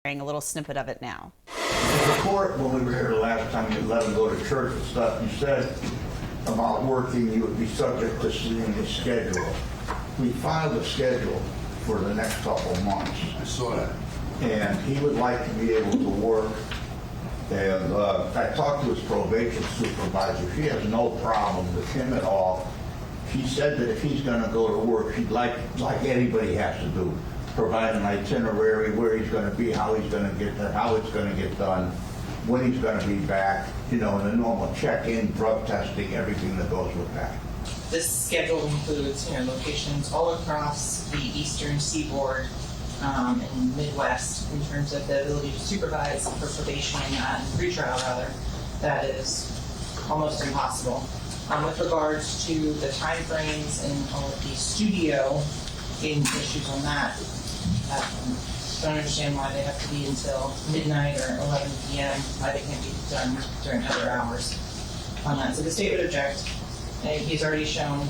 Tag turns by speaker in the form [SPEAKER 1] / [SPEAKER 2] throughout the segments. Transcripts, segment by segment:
[SPEAKER 1] hearing a little snippet of it now.
[SPEAKER 2] The court, when we were here the last time, you let him go to church and stuff, you said about working, you would be subject to seeing his schedule. We filed a schedule for the next couple of months.
[SPEAKER 3] I saw that.
[SPEAKER 2] And he would like to be able to work. And I talked to his probation supervisor. She has no problem with him at all. She said that if he's going to go to work, she'd like anybody has to do, provide an itinerary, where he's going to be, how he's going to get there, how it's going to get done, when he's going to be back, and the normal check-in, drug testing, everything that goes with that.
[SPEAKER 4] This schedule includes, locations all across the eastern seaboard and Midwest in terms of the ability to supervise for probation and pretrial rather. That is almost impossible. With regards to the timeframes and all of the studio in issues on that, don't understand why they have to be until midnight or 11 p.m. Why they can't be done during other hours on that. So the state would object. And he's already shown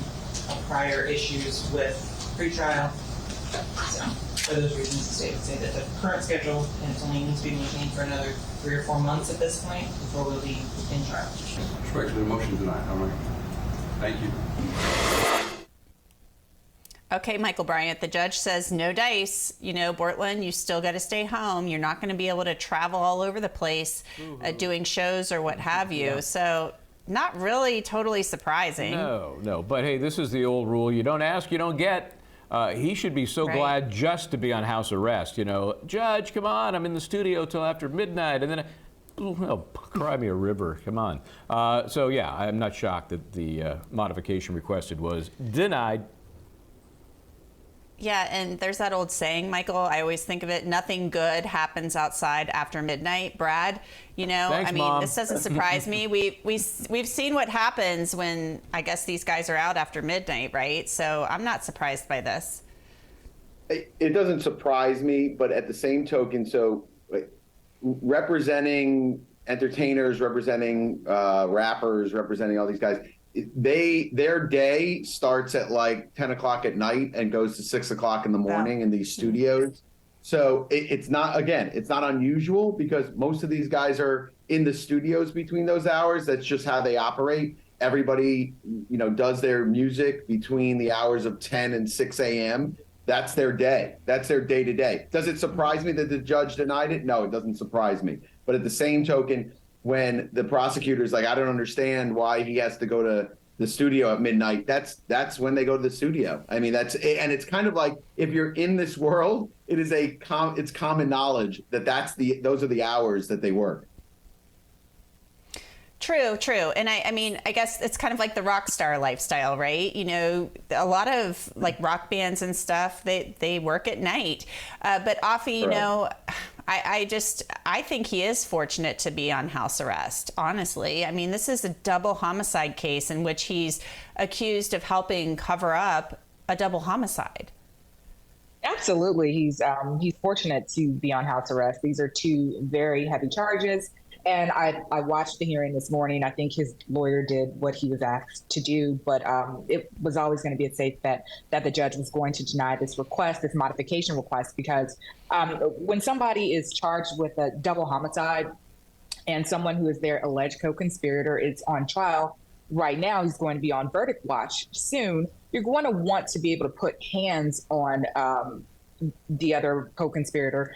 [SPEAKER 4] prior issues with pretrial. So for those reasons, the state would say that the current schedule only needs to be maintained for another 3 or 4 months at this point before we'll be in trial.
[SPEAKER 3] Respectfully, motion denied. All right. Thank you.
[SPEAKER 1] Okay, Michael Bryant, the judge says no dice. Bortlen, you still got to stay home. You're not going to be able to travel all over the place doing shows or what have you. Yeah. So not really totally surprising.
[SPEAKER 5] No. But hey, this is the old rule. You don't ask, you don't get. He should be so glad just to be on house arrest. Judge, come on, I'm in the studio till after midnight. And then, cry me a river, come on. So yeah, I'm not shocked that the modification requested was denied.
[SPEAKER 1] Yeah, and there's that old saying, Michael, I always think of it, nothing good happens outside after midnight. Brad,
[SPEAKER 5] Thanks, Mom.
[SPEAKER 1] This doesn't surprise me. We've seen what happens when, I guess, these guys are out after midnight, right? So I'm not surprised by this.
[SPEAKER 6] It doesn't surprise me, but at the same token, so representing entertainers, representing rappers, representing all these guys, their day starts at like 10 o'clock at night and goes to 6 o'clock in the morning in these studios. So it's not unusual because most of these guys are in the studios between those hours. That's just how they operate. Everybody, does their music between the hours of 10 and 6 a.m. That's their day. That's their day to day. Does it surprise me that the judge denied it? No, it doesn't surprise me. But at the same token, when the prosecutor's like, I don't understand why he has to go to the studio at midnight, that's when they go to the studio. I mean, and it's kind of like, if you're in this world, it's common knowledge that those are the hours that they work.
[SPEAKER 1] True. And I guess it's kind of like the rock star lifestyle, right? A lot of like rock bands and stuff, they work at night. But Offie, I think he is fortunate to be on house arrest, honestly. I mean, this is a double homicide case in which he's accused of helping cover up a double homicide.
[SPEAKER 7] Absolutely. He's fortunate to be on house arrest. These are 2 very heavy charges. And I watched the hearing this morning. I think his lawyer did what he was asked to do, but it was always going to be a safe bet that the judge was going to deny this modification request, because when somebody is charged with a double homicide and someone who is their alleged co-conspirator is on trial right now, he's going to be on verdict watch soon. You're going to want to be able to put hands on the other co-conspirator